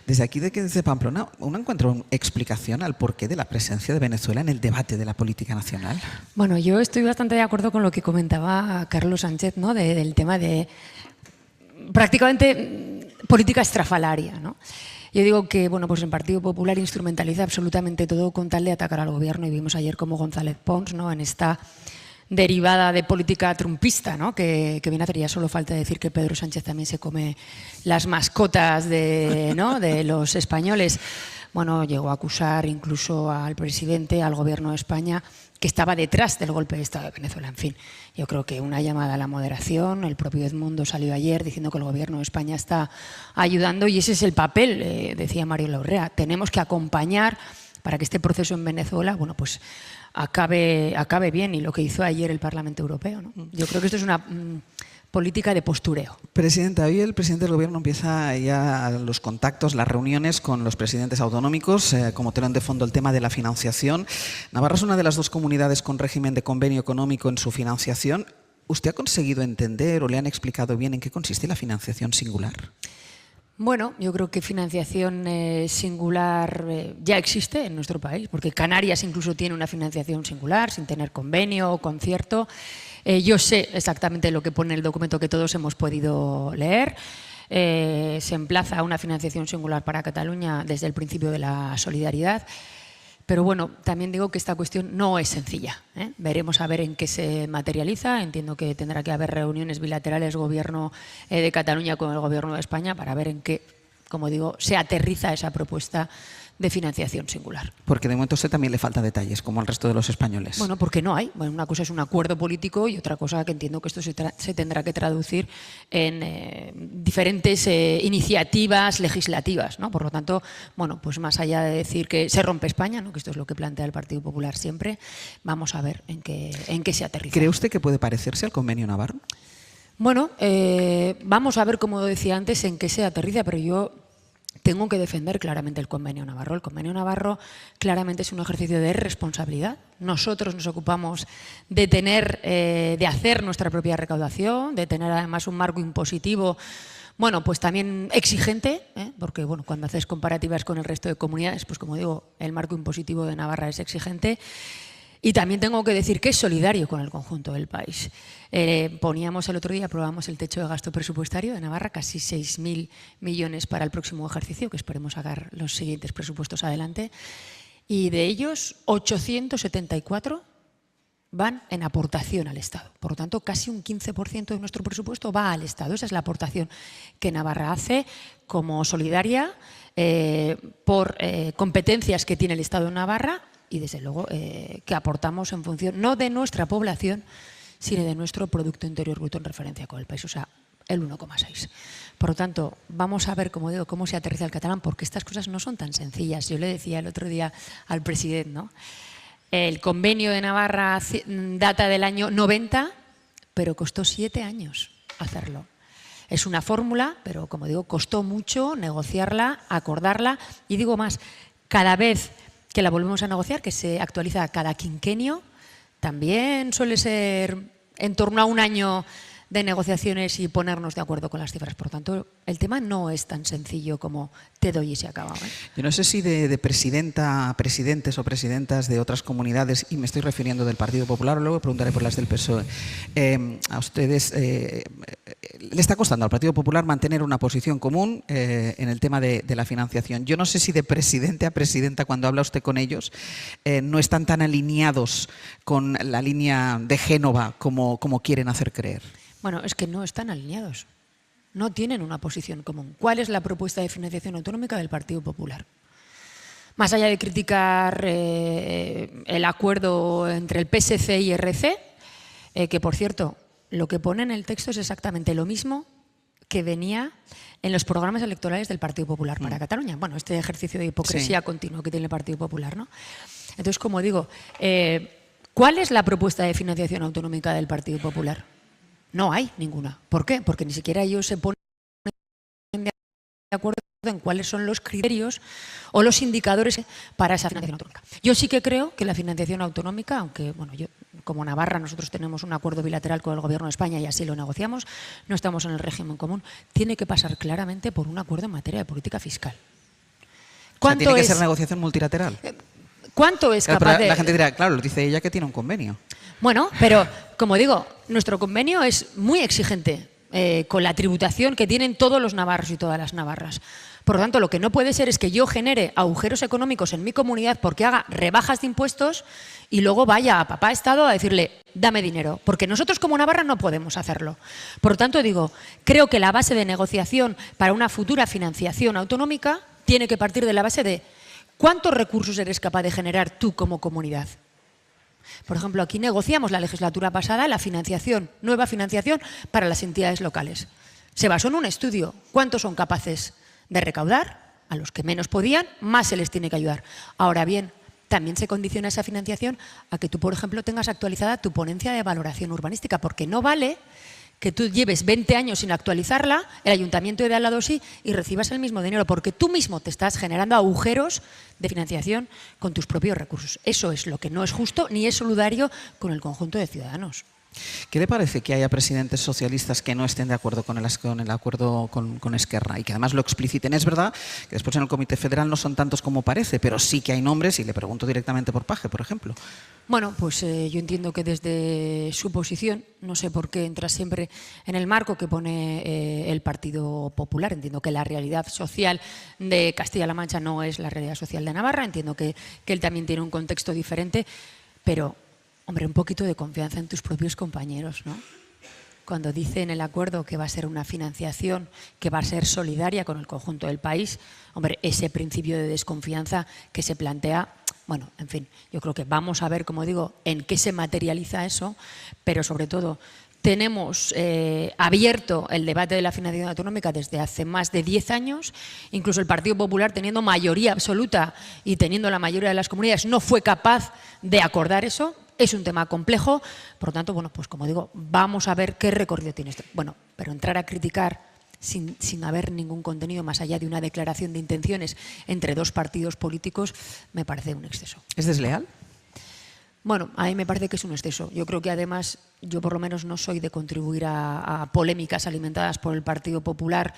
Desde aquí, desde Pamplona, ¿uno encuentra una explicación al porqué de la presencia de Venezuela en el debate de la política nacional? Bueno, yo estoy bastante de acuerdo con lo que comentaba Carlos Sánchez, ¿no? Del tema de prácticamente política estrafalaria, ¿no? Yo digo que bueno, pues el Partido Popular instrumentaliza absolutamente todo con tal de atacar al gobierno, y vimos ayer como González Pons, ¿no? En esta derivada de política trumpista, ¿no? que viene a hacer, ya solo falta decir que Pedro Sánchez también se come las mascotas de, ¿no? de los españoles. Bueno, llegó a acusar incluso al presidente, al gobierno de España, que estaba detrás del golpe de Estado de Venezuela. En fin, yo creo que una llamada a la moderación. El propio Edmundo salió ayer diciendo que el gobierno de España está ayudando, y ese es el papel, decía Mario Larrea. Tenemos que acompañar para que este proceso en Venezuela, bueno, pues acabe bien, y lo que hizo ayer el Parlamento Europeo, ¿no? Yo creo que esto es una política de postureo. Presidenta, hoy el presidente del Gobierno empieza ya los contactos, las reuniones con los presidentes autonómicos, como telón de fondo el tema de la financiación. Navarra es una de las dos comunidades con régimen de convenio económico en su financiación. ¿Usted ha conseguido entender o le han explicado bien en qué consiste la financiación singular? Bueno, yo creo que financiación singular ya existe en nuestro país, porque Canarias incluso tiene una financiación singular, sin tener convenio o concierto. Yo sé exactamente lo que pone el documento que todos hemos podido leer. Se emplaza a una financiación singular para Cataluña desde el principio de la solidaridad. Pero bueno, también digo que esta cuestión no es sencilla, ¿eh? Veremos a ver en qué se materializa. Entiendo que tendrá que haber reuniones bilaterales gobierno de Cataluña con el gobierno de España para ver en qué, como digo, se aterriza esa propuesta de financiación singular. Porque de momento a usted también le falta detalles, como al resto de los españoles. Bueno, porque no hay. Bueno, una cosa es un acuerdo político y otra cosa que entiendo que esto se tendrá que traducir en diferentes iniciativas legislativas, ¿no? Por lo tanto, bueno, pues más allá de decir que se rompe España, ¿no? Que esto es lo que plantea el Partido Popular siempre, vamos a ver en qué se aterriza. ¿Cree usted que puede parecerse al convenio navarro? Bueno, vamos a ver, como decía antes, en qué se aterriza, pero yo tengo que defender claramente el convenio navarro. El convenio navarro claramente es un ejercicio de responsabilidad. Nosotros nos ocupamos de hacer nuestra propia recaudación, de tener además un marco impositivo, bueno, pues también exigente, porque bueno, cuando haces comparativas con el resto de comunidades, pues como digo, el marco impositivo de Navarra es exigente. Y también tengo que decir que es solidario con el conjunto del país. Poníamos el otro día, aprobamos el techo de gasto presupuestario de Navarra, casi 6.000 millones para el próximo ejercicio, que esperemos sacar los siguientes presupuestos adelante, y de ellos 874 van en aportación al Estado. Por lo tanto, casi un 15% de nuestro presupuesto va al Estado. Esa es la aportación que Navarra hace como solidaria por competencias que tiene el Estado de Navarra, y desde luego que aportamos en función no de nuestra población, sino de nuestro Producto Interior Bruto en referencia con el país, o sea, el 1,6. Por lo tanto, vamos a ver, como digo, cómo se aterriza el catalán, porque estas cosas no son tan sencillas. Yo le decía el otro día al presidente, ¿no? El convenio de Navarra data del año 90, pero costó 7 años hacerlo. Es una fórmula, pero como digo, costó mucho negociarla, acordarla, y digo más, cada vez que la volvemos a negociar, que se actualiza cada quinquenio, también suele ser en torno a un año de negociaciones y ponernos de acuerdo con las cifras. Por lo tanto, el tema no es tan sencillo como te doy y se acaba, ¿eh? Yo no sé si de presidenta a presidentes o presidentas de otras comunidades, y me estoy refiriendo del Partido Popular, luego preguntaré por las del PSOE, a ustedes le está costando al Partido Popular mantener una posición común en el tema de la financiación. Yo no sé si de presidente a presidenta, cuando habla usted con ellos, no están tan alineados con la línea de Génova como quieren hacer creer. Bueno, es que no están alineados. No tienen una posición común. ¿Cuál es la propuesta de financiación autonómica del Partido Popular? Más allá de criticar el acuerdo entre el PSC y RC, que por cierto, lo que pone en el texto es exactamente lo mismo que venía en los programas electorales del Partido Popular para Cataluña. Bueno, este ejercicio de hipocresía continuo que tiene el Partido Popular, ¿no? Entonces, como digo, ¿cuál es la propuesta de financiación autonómica del Partido Popular? No hay ninguna. ¿Por qué? Porque ni siquiera ellos se ponen de acuerdo en cuáles son los criterios o los indicadores para esa financiación autonómica. Yo sí que creo que la financiación autonómica, aunque bueno, yo como Navarra nosotros tenemos un acuerdo bilateral con el Gobierno de España y así lo negociamos, no estamos en el régimen común, tiene que pasar claramente por un acuerdo en materia de política fiscal. ¿Cuánto tiene que es? ser negociación multilateral. ¿Cuánto es Claro, capaz pero de...? la gente dirá, claro, lo dice ella que tiene un convenio. Bueno, pero como digo, nuestro convenio es muy exigente con la tributación que tienen todos los navarros y todas las navarras. Por lo tanto, lo que no puede ser es que yo genere agujeros económicos en mi comunidad porque haga rebajas de impuestos y luego vaya a papá Estado a decirle, dame dinero. Porque nosotros como Navarra no podemos hacerlo. Por lo tanto, digo, creo que la base de negociación para una futura financiación autonómica tiene que partir de la base de ¿cuántos recursos eres capaz de generar tú como comunidad? Por ejemplo, aquí negociamos la legislatura pasada la financiación, nueva financiación para las entidades locales. Se basó en un estudio. ¿Cuántos son capaces de recaudar? A los que menos podían, más se les tiene que ayudar. Ahora bien, también se condiciona esa financiación a que tú, por ejemplo, tengas actualizada tu ponencia de valoración urbanística, porque no vale que tú lleves 20 años sin actualizarla, el ayuntamiento de al lado sí, y recibas el mismo dinero, porque tú mismo te estás generando agujeros de financiación con tus propios recursos. Eso es lo que no es justo ni es solidario con el conjunto de ciudadanos. ¿Qué le parece que haya presidentes socialistas que no estén de acuerdo con el acuerdo con Esquerra y que además lo expliciten? Es verdad que después en el Comité Federal no son tantos como parece, pero sí que hay nombres y le pregunto directamente por Paje, por ejemplo. Bueno, pues yo entiendo que desde su posición, no sé por qué entra siempre en el marco que pone el Partido Popular. Entiendo que la realidad social de Castilla-La Mancha no es la realidad social de Navarra. Entiendo que él también tiene un contexto diferente, pero, hombre, un poquito de confianza en tus propios compañeros, ¿no? Cuando dice en el acuerdo que va a ser una financiación que va a ser solidaria con el conjunto del país, hombre, ese principio de desconfianza que se plantea. Bueno, en fin, yo creo que vamos a ver, como digo, en qué se materializa eso, pero sobre todo tenemos abierto el debate de la financiación autonómica desde hace más de 10 años. Incluso el Partido Popular, teniendo mayoría absoluta y teniendo la mayoría de las comunidades, no fue capaz de acordar eso. Es un tema complejo, por lo tanto, bueno, pues como digo, vamos a ver qué recorrido tiene esto. Bueno, pero entrar a criticar sin haber ningún contenido más allá de una declaración de intenciones entre dos partidos políticos, me parece un exceso. ¿Es desleal? Bueno, a mí me parece que es un exceso. Yo creo que además, yo por lo menos no soy de contribuir a polémicas alimentadas por el Partido Popular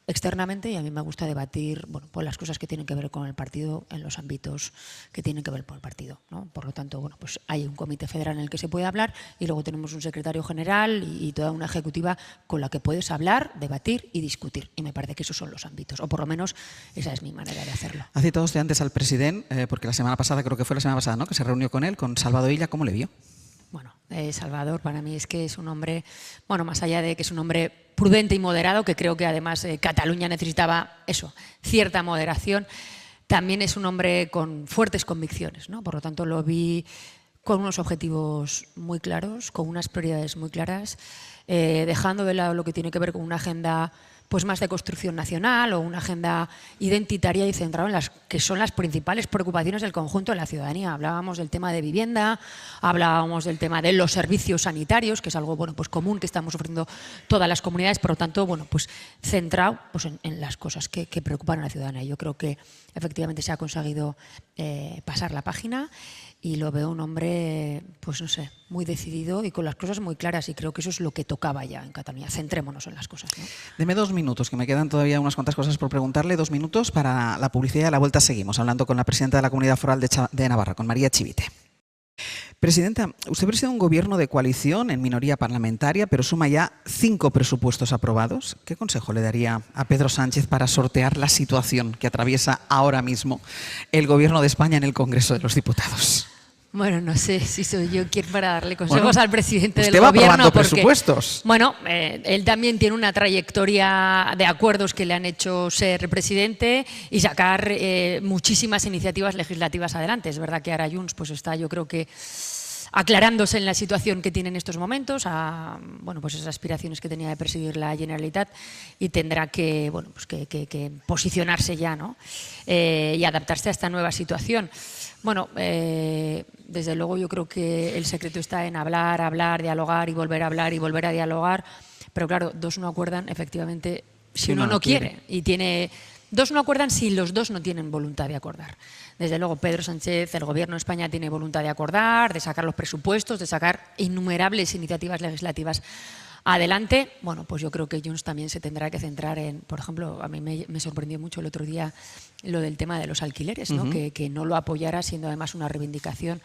externamente, y a mí me gusta debatir, bueno, pues las cosas que tienen que ver con el partido en los ámbitos que tienen que ver con el partido, ¿no? Por lo tanto, bueno, pues hay un comité federal en el que se puede hablar y luego tenemos un secretario general y toda una ejecutiva con la que puedes hablar, debatir y discutir. Y me parece que esos son los ámbitos, o por lo menos esa es mi manera de hacerlo. Ha citado usted antes al presidente, porque la semana pasada, creo que fue la semana pasada, ¿no?, que se reunió con él, con Salvador Illa. ¿Cómo le vio? Bueno, Salvador para mí es que es un hombre, bueno, más allá de que es un hombre prudente y moderado, que creo que además Cataluña necesitaba eso, cierta moderación, también es un hombre con fuertes convicciones, ¿no? Por lo tanto, lo vi con unos objetivos muy claros, con unas prioridades muy claras, dejando de lado lo que tiene que ver con una agenda pues más de construcción nacional o una agenda identitaria y centrada en las que son las principales preocupaciones del conjunto de la ciudadanía. Hablábamos del tema de vivienda, hablábamos del tema de los servicios sanitarios, que es algo, bueno, pues común que estamos ofreciendo todas las comunidades, por lo tanto, bueno, pues centrado pues en las cosas que preocupan a la ciudadanía. Yo creo que efectivamente se ha conseguido pasar la página y lo veo un hombre, pues no sé, muy decidido y con las cosas muy claras, y creo que eso es lo que tocaba ya en Cataluña. Centrémonos en las cosas, ¿no? Deme 2 minutos, que me quedan todavía unas cuantas cosas por preguntarle. 2 minutos para la publicidad y a la vuelta seguimos hablando con la presidenta de la Comunidad Foral de Navarra, con María Chivite. Presidenta, usted preside un gobierno de coalición en minoría parlamentaria, pero suma ya 5 presupuestos aprobados. ¿Qué consejo le daría a Pedro Sánchez para sortear la situación que atraviesa ahora mismo el gobierno de España en el Congreso de los Diputados? Bueno, no sé si soy yo quien para darle consejos al presidente del gobierno. Usted va aprobando porque, presupuestos. Bueno, él también tiene una trayectoria de acuerdos que le han hecho ser presidente y sacar muchísimas iniciativas legislativas adelante. Es verdad que ahora Junts pues está, yo creo que aclarándose en la situación que tiene en estos momentos, a bueno, pues esas aspiraciones que tenía de presidir la Generalitat, y tendrá que, bueno, pues que posicionarse ya, ¿no? Y adaptarse a esta nueva situación. Bueno, desde luego yo creo que el secreto está en hablar, dialogar y volver a hablar y volver a dialogar, pero claro, dos no acuerdan efectivamente si uno no quiere. Y dos no acuerdan si los dos no tienen voluntad de acordar. Desde luego Pedro Sánchez, el Gobierno de España tiene voluntad de acordar, de sacar los presupuestos, de sacar innumerables iniciativas legislativas Adelante, bueno, pues yo creo que Junts también se tendrá que centrar en, por ejemplo, a mí me sorprendió mucho el otro día lo del tema de los alquileres, ¿no? Que no lo apoyara, siendo además una reivindicación,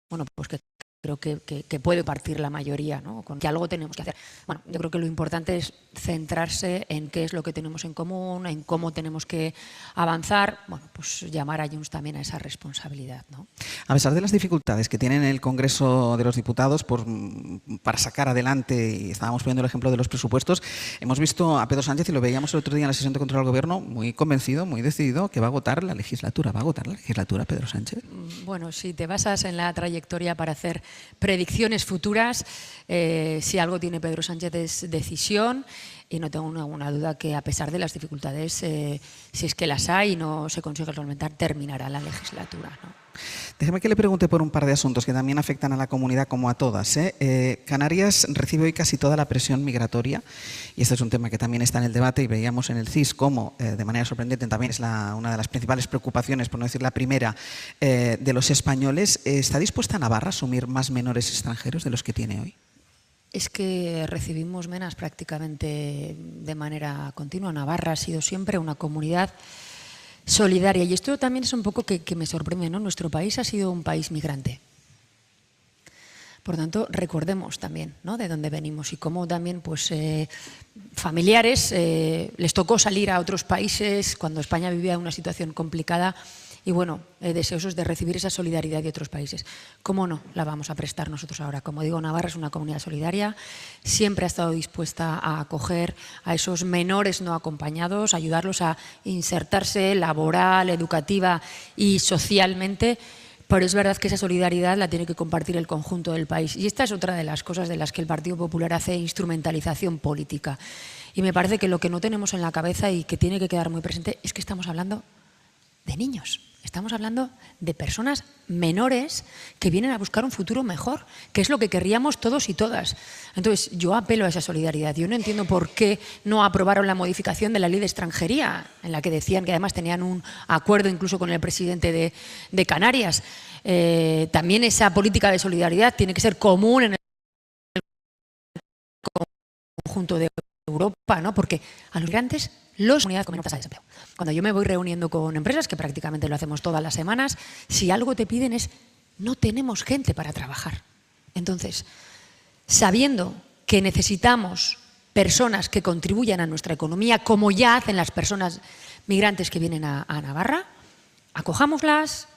bueno, pues que creo que puede partir la mayoría, ¿no? Con que algo tenemos que hacer. Bueno, yo creo que lo importante es centrarse en qué es lo que tenemos en común, en cómo tenemos que avanzar, bueno, pues llamar a Junts también a esa responsabilidad, ¿no? A pesar de las dificultades que tiene el Congreso de los Diputados para sacar adelante, y estábamos poniendo el ejemplo de los presupuestos, hemos visto a Pedro Sánchez, y lo veíamos el otro día en la sesión de control al Gobierno, muy convencido, muy decidido, que va a agotar la legislatura. ¿Va a agotar la legislatura Pedro Sánchez? Bueno, si te basas en la trayectoria para hacer predicciones futuras, si algo tiene Pedro Sánchez es decisión, y no tengo ninguna duda que a pesar de las dificultades, si es que las hay y no se consigue solventar, terminará la legislatura, ¿no? Déjeme que le pregunte por un par de asuntos que también afectan a la comunidad como a todas, ¿eh? Canarias recibe hoy casi toda la presión migratoria, y este es un tema que también está en el debate, y veíamos en el CIS cómo, de manera sorprendente, también es una de las principales preocupaciones, por no decir la primera, de los españoles. ¿Está dispuesta Navarra a asumir más menores extranjeros de los que tiene hoy? Es que recibimos menas prácticamente de manera continua. Navarra ha sido siempre una comunidad solidaria, y esto también es un poco que me sorprende, ¿no? Nuestro país ha sido un país migrante. Por tanto, recordemos también, ¿no?, de dónde venimos y cómo también, pues, familiares les tocó salir a otros países cuando España vivía una situación complicada, y bueno, deseosos de recibir esa solidaridad de otros países. ¿Cómo no la vamos a prestar nosotros ahora? Como digo, Navarra es una comunidad solidaria, siempre ha estado dispuesta a acoger a esos menores no acompañados, ayudarlos a insertarse laboral, educativa y socialmente, pero es verdad que esa solidaridad la tiene que compartir el conjunto del país. Y esta es otra de las cosas de las que el Partido Popular hace instrumentalización política. Y me parece que lo que no tenemos en la cabeza y que tiene que quedar muy presente es que estamos hablando de niños. Estamos hablando de personas menores que vienen a buscar un futuro mejor, que es lo que querríamos todos y todas. Entonces, yo apelo a esa solidaridad. Yo no entiendo por qué no aprobaron la modificación de la ley de extranjería, en la que decían que además tenían un acuerdo incluso con el presidente de Canarias. También esa política de solidaridad tiene que ser común en el conjunto de Europa, ¿no? Porque a los migrantes los comunidades con tasa de desempleo. Cuando yo me voy reuniendo con empresas, que prácticamente lo hacemos todas las semanas, si algo te piden es: no tenemos gente para trabajar. Entonces, sabiendo que necesitamos personas que contribuyan a nuestra economía, como ya hacen las personas migrantes que vienen a Navarra, acojámoslas,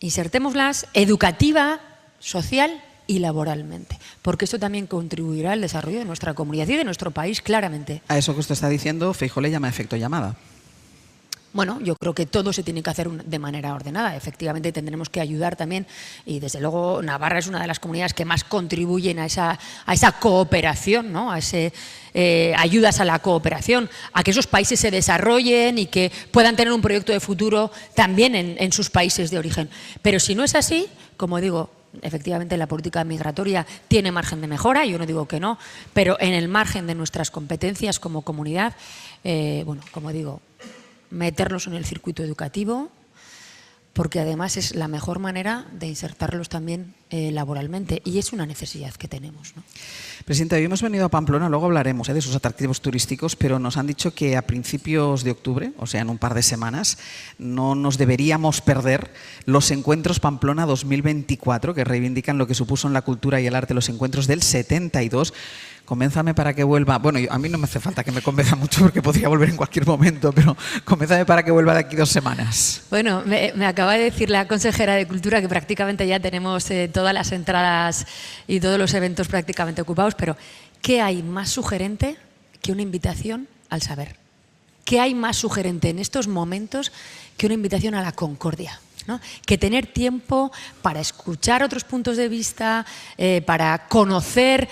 insertémoslas educativa, social y laboralmente, porque esto también contribuirá al desarrollo de nuestra comunidad y de nuestro país, claramente. A eso que usted está diciendo, Feijóo le llama efecto llamada. Bueno, yo creo que todo se tiene que hacer de manera ordenada. Efectivamente, tendremos que ayudar también, y desde luego Navarra es una de las comunidades que más contribuyen a esa cooperación, ¿no?, a ese ayudas a la cooperación, a que esos países se desarrollen y que puedan tener un proyecto de futuro también en sus países de origen. Pero si no es así, como digo, efectivamente la política migratoria tiene margen de mejora, yo no digo que no, pero en el margen de nuestras competencias como comunidad, bueno, como digo, meterlos en el circuito educativo, porque además es la mejor manera de insertarlos también laboralmente, y es una necesidad que tenemos, ¿no? Presidenta, hoy hemos venido a Pamplona, luego hablaremos de sus atractivos turísticos, pero nos han dicho que a principios de octubre, o sea, en un par de semanas, no nos deberíamos perder los encuentros Pamplona 2024, que reivindican lo que supuso en la cultura y el arte los encuentros del 72. Convénzame para que vuelva. Bueno, a mí no me hace falta que me convenza mucho porque podría volver en cualquier momento, pero convénzame para que vuelva de aquí 2 semanas. Bueno, me acaba de decir la consejera de Cultura que prácticamente ya tenemos todas las entradas y todos los eventos prácticamente ocupados, pero ¿qué hay más sugerente que una invitación al saber? ¿Qué hay más sugerente en estos momentos que una invitación a la concordia? ¿No? Que tener tiempo para escuchar otros puntos de vista, para conocer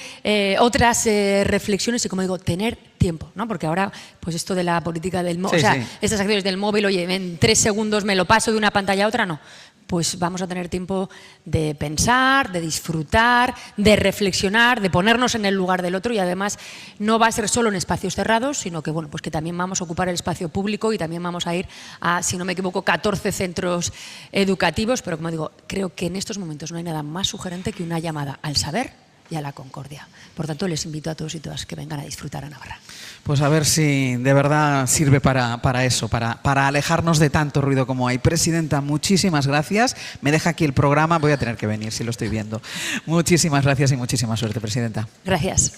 otras reflexiones y, como digo, tener tiempo, ¿no? Porque ahora, pues esto de la política del móvil, sí, o sea, sí, estas acciones del móvil, oye, en 3 segundos me lo paso de una pantalla a otra, no. Pues vamos a tener tiempo de pensar, de disfrutar, de reflexionar, de ponernos en el lugar del otro, y además no va a ser solo en espacios cerrados, sino que, bueno, pues que también vamos a ocupar el espacio público y también vamos a ir a, si no me equivoco, 14 centros educativos, pero como digo, creo que en estos momentos no hay nada más sugerente que una llamada al saber y a la concordia. Por tanto, les invito a todos y todas que vengan a disfrutar a Navarra. Pues a ver si de verdad sirve para eso, para alejarnos de tanto ruido como hay. Presidenta, muchísimas gracias. Me deja aquí el programa, voy a tener que venir si lo estoy viendo. Muchísimas gracias y muchísima suerte, Presidenta. Gracias.